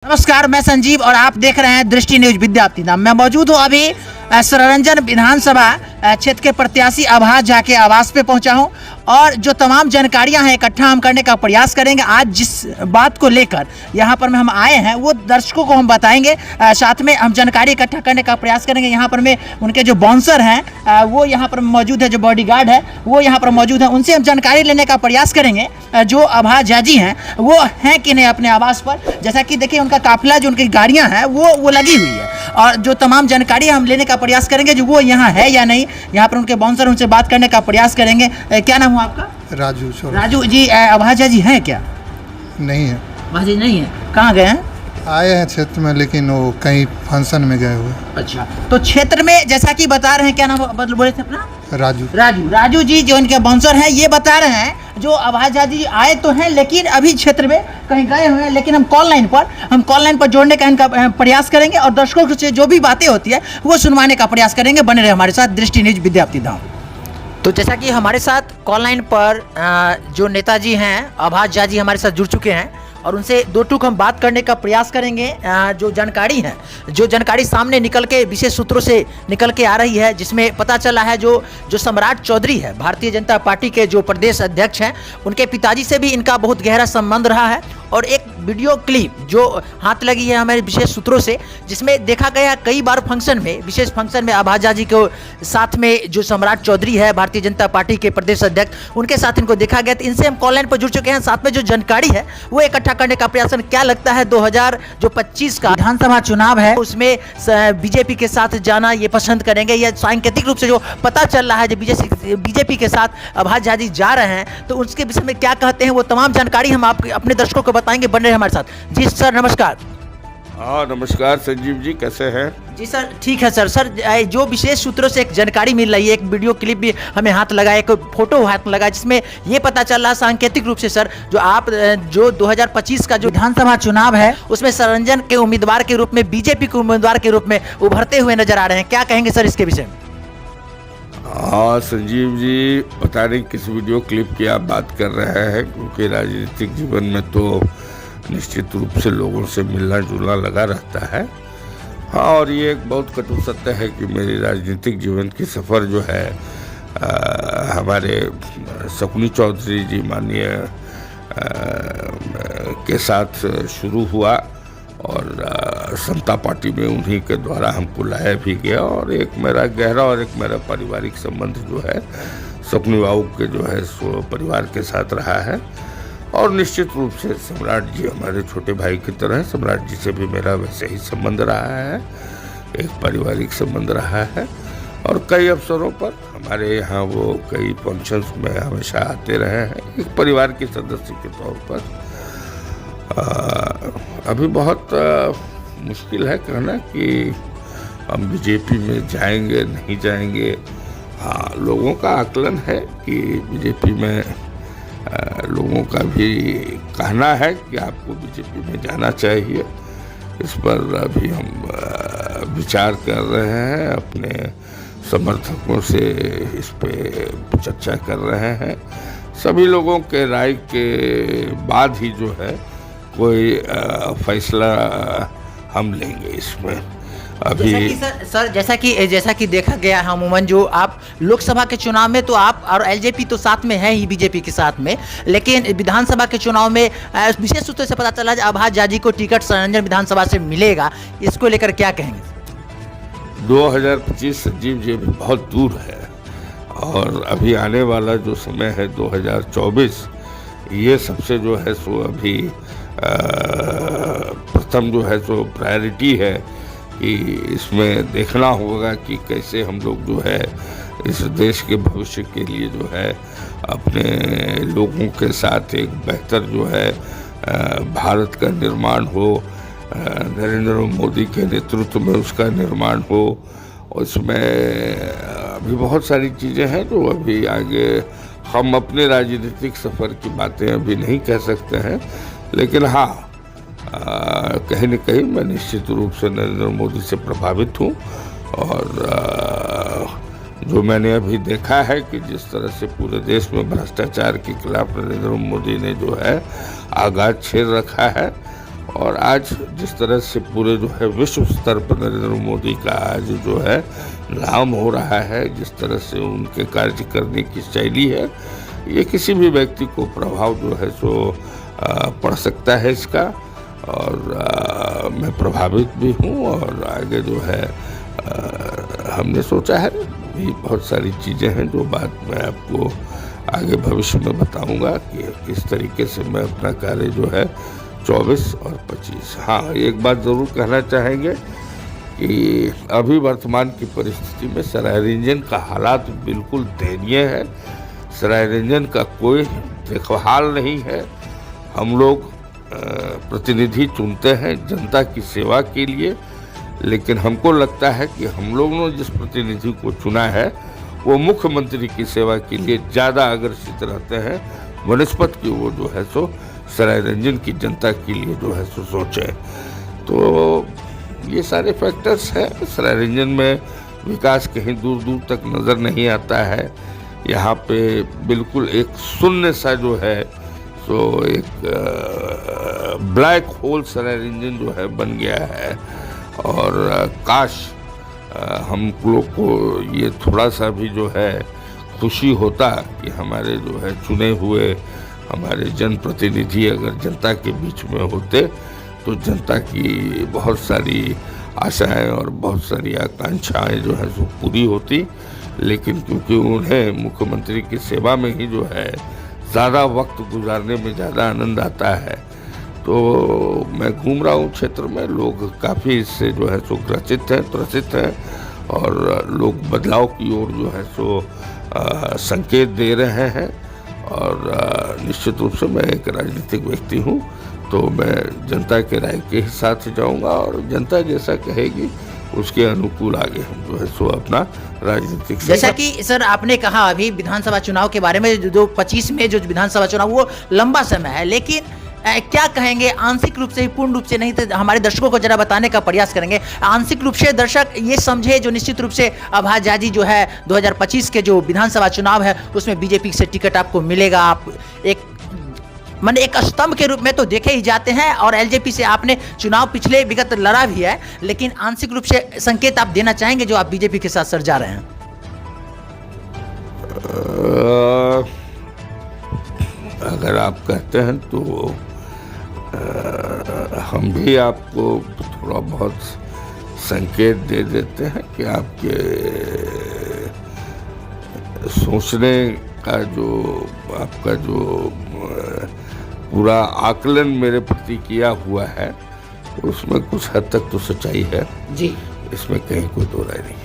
नमस्कार, मैं संजीव और आप देख रहे हैं दृष्टि न्यूज विद्यार्थी नाम। मैं मौजूद हूँ अभी सरंजन विधानसभा क्षेत्र के प्रत्याशी आभास झा के आवास पे पहुंचा हूं और जो तमाम जानकारियां हैं इकट्ठा हम करने का प्रयास करेंगे। आज जिस बात को लेकर यहां पर हम आए हैं वो दर्शकों को हम बताएंगे, साथ में हम जानकारी इकट्ठा करने का प्रयास करेंगे। यहां पर में उनके जो बाउंसर हैं वो यहां पर मौजूद है, जो बॉडीगार्ड है वो यहां पर मौजूद है, उनसे हम जानकारी लेने का प्रयास करेंगे जो आभास झा जी हैं वो हैं कि नहीं अपने आवास पर। जैसा कि देखिए उनका काफिला जो उनकी गाड़ियाँ हैं वो लगी हुई है और जो तमाम जानकारी हम लेने का प्रयास करेंगे जो वो यहाँ है या नहीं। यहाँ पर उनके बाउंसर उनसे बात करने का प्रयास करेंगे। क्या नाम हुआ आपका? राजू। राजू जी, आभास झा जी हैं क्या? नहीं है। आभास जी नहीं है। कहाँ गए हैं? आए हैं क्षेत्र में, लेकिन वो कहीं फंक्शन में गए हुए। अच्छा, तो क्षेत्र में जैसा कि बता रहे हैं, क्या नाम बोले थे अपना? राजू जी जो इनके बाउंसर हैं ये बता रहे हैं जो आभास झा जी आए तो हैं लेकिन अभी क्षेत्र में कहीं गए हुए हैं। लेकिन हम कॉल लाइन पर जोड़ने का इनका प्रयास करेंगे और दर्शकों से जो भी बातें होती है वो सुनवाने का प्रयास करेंगे। बने रहे हमारे साथ दृष्टि न्यूज विद्यार्थी धाम। तो जैसा कि हमारे साथ कॉल लाइन पर जो नेताजी हैं आभास झा जी हमारे साथ जुड़ चुके हैं और उनसे दो टूक हम बात करने का प्रयास करेंगे। जो जानकारी सामने निकल के विशेष सूत्रों से निकल के आ रही है, जिसमें पता चला है जो सम्राट चौधरी है भारतीय जनता पार्टी के जो प्रदेश अध्यक्ष हैं, उनके पिताजी से भी इनका बहुत गहरा संबंध रहा है। और एक वीडियो क्लिप जो हाथ लगी है हमारे विशेष सूत्रों से, जिसमें देखा गया कई बार विशेष फंक्शन में आभास झा जी के साथ में जो सम्राट चौधरी है भारतीय जनता पार्टी के प्रदेश अध्यक्ष, उनके साथ इनको देखा गया। तो इनसे हम कॉल लाइन पर जुड़ चुके हैं। साथ में जो जानकारी है वो इकट्ठा करने का प्रयास। क्या लगता है 2025 का विधानसभा चुनाव है उसमें बीजेपी के साथ जाना ये पसंद करेंगे या सांकेतिक रूप से जो पता चल रहा है जो बीजेपी के साथ आभास झा जी जा रहे हैं, तो उसके विषय में क्या कहते हैं वो तमाम जानकारी हम अपने दर्शकों को बताएंगे। बन रहे हमारे साथ। जी सर नमस्कार। हाँ नमस्कार संजीव जी, कैसे हैं? जी सर ठीक है। सर जो विशेष सूत्रों से एक जानकारी मिल रही है, एक वीडियो क्लिप भी हमें हाथ लगा, एक फोटो हाथ लगा, जिसमें ये पता चल रहा है सांकेतिक रूप से सर जो 2025 का जो विधानसभा चुनाव है उसमें सरंजन के उम्मीदवार के रूप में, बीजेपी के उम्मीदवार के रूप में उभरते हुए नजर आ रहे हैं। क्या कहेंगे सर इसके विषय में? हाँ संजीव जी, पता नहीं किस वीडियो क्लिप की आप बात कर रहे हैं, क्योंकि राजनीतिक जीवन में तो निश्चित रूप से लोगों से मिलना जुलना लगा रहता है। हाँ, और ये एक बहुत कटु सत्य है कि मेरी राजनीतिक जीवन की सफ़र जो है हमारे शकुनी चौधरी जी माननीय के साथ शुरू हुआ और समता पार्टी में उन्हीं के द्वारा हमको लाया भी गया। और एक मेरा गहरा और एक मेरा पारिवारिक संबंध जो है शकुनी बाबू के जो है सो परिवार के साथ रहा है। और निश्चित रूप से सम्राट जी हमारे छोटे भाई की तरह हैं। सम्राट जी से भी मेरा वैसे ही संबंध रहा है, एक पारिवारिक संबंध रहा है। और कई अवसरों पर हमारे यहाँ वो कई फंक्शंस में हमेशा आते रहे हैं एक परिवार के सदस्य के तौर पर। अभी बहुत मुश्किल है कहना कि हम बीजेपी में जाएंगे नहीं जाएंगे। हाँ, लोगों का आकलन है कि बीजेपी में लोगों का भी कहना है कि आपको बीजेपी में जाना चाहिए। इस पर अभी हम विचार कर रहे हैं, अपने समर्थकों से इस पे चर्चा कर रहे हैं। सभी लोगों के राय के बाद ही जो है कोई फैसला हम लेंगे इसमें। अभी जैसा कि देखा गया है अमूमन जो आप लोकसभा के चुनाव में तो आप और एलजेपी तो साथ में है ही बीजेपी के साथ में, लेकिन विधानसभा के चुनाव में विशेष सूत्रों से पता चला आभास झा जी को टिकट सरंजन विधानसभा से मिलेगा। इसको लेकर क्या कहेंगे? 2025 संजीव जी अभी बहुत दूर है और अभी आने वाला जो समय है 2024, ये सबसे जो है सो अभी प्रथम जो है सो प्रायोरिटी है कि इसमें देखना होगा कि कैसे हम लोग जो है इस देश के भविष्य के लिए जो है अपने लोगों के साथ एक बेहतर जो है भारत का निर्माण हो, नरेंद्र मोदी के नेतृत्व में उसका निर्माण हो। उसमें अभी बहुत सारी चीज़ें हैं जो अभी आगे हम अपने राजनीतिक सफ़र की बातें अभी नहीं कह सकते हैं, लेकिन हाँ कहीं न कहीं मैं निश्चित रूप से नरेंद्र मोदी से प्रभावित हूँ। और जो मैंने अभी देखा है कि जिस तरह से पूरे देश में भ्रष्टाचार के खिलाफ नरेंद्र मोदी ने जो है आगाज छेड़ रखा है और आज जिस तरह से पूरे जो है विश्व स्तर पर नरेंद्र मोदी का आज जो है नाम हो रहा है, जिस तरह से उनके कार्य करने की शैली है, ये किसी भी व्यक्ति को प्रभाव जो है सो पड़ सकता है इसका। और मैं प्रभावित भी हूँ और आगे जो है हमने सोचा है भी बहुत सारी चीज़ें हैं जो बात में आपको आगे भविष्य में बताऊंगा कि किस तरीके से मैं अपना कार्य जो है 24 और 25। हाँ, एक बात ज़रूर कहना चाहेंगे कि अभी वर्तमान की परिस्थिति में सरायरंजन का हालात बिल्कुल दयनीय है। सरायरंजन का कोई देखभाल नहीं है। हम लोग प्रतिनिधि चुनते हैं जनता की सेवा के लिए, लेकिन हमको लगता है कि हम लोगों ने जिस प्रतिनिधि को चुना है वो मुख्यमंत्री की सेवा के लिए ज़्यादा अग्रसित रहते हैं बनस्पत की वो जो है सो सरायरंजन की जनता के लिए जो है सो सोचें। तो ये सारे फैक्टर्स हैं। सरायरंजन में विकास कहीं दूर दूर तक नज़र नहीं आता है। यहाँ पे बिल्कुल एक शून्य सा जो है सो एक ब्लैक होल सरायरंजन जो है बन गया है। और काश हम लोग को ये थोड़ा सा भी जो है खुशी होता कि हमारे जो है चुने हुए हमारे जनप्रतिनिधि अगर जनता के बीच में होते तो जनता की बहुत सारी आशाएं और बहुत सारी आकांक्षाएं जो है सो पूरी होती। लेकिन क्योंकि उन्हें मुख्यमंत्री की सेवा में ही जो है ज़्यादा वक्त गुजारने में ज़्यादा आनंद आता है, तो मैं घूम रहा हूँ क्षेत्र में, लोग काफ़ी इससे जो है सो त्रसित हैं और लोग बदलाव की ओर जो है सो संकेत दे रहे हैं। और निश्चित रूप से मैं एक राजनीतिक व्यक्ति हूँ, तो मैं जनता के राय के ही साथ जाऊँगा और जनता जैसा कहेगी उसके अनुकूल आगे हम जो है सो अपना राजनीतिक। जैसा कि सर आपने कहा अभी विधानसभा चुनाव के बारे में, जो 25 में जो विधानसभा चुनाव वो लंबा समय है, लेकिन क्या कहेंगे आंशिक रूप से ही, पूर्ण रूप से नहीं, तो हमारे दर्शकों को जरा बताने का प्रयास करेंगे। आंशिक रूप से दर्शक ये समझे जो निश्चित रूप से अभाज जाजी जो है 2025 के जो विधानसभा चुनाव है उसमें बीजेपी से टिकट आपको मिलेगा। आप एक स्तंभ के रूप में तो देखे ही जाते हैं और एलजेपी से आपने चुनाव पिछले विगत लड़ा भी है, लेकिन आंशिक रूप से संकेत आप देना चाहेंगे जो आप बीजेपी के साथ सर जा रहे हैं? अगर आप कहते हैं तो हम भी आपको थोड़ा बहुत संकेत दे देते हैं कि आपके सोचने का जो आपका जो पूरा आकलन मेरे प्रति किया हुआ है उसमें कुछ हद तक तो सच्चाई है जी, इसमें कहीं कोई दो राय नहीं।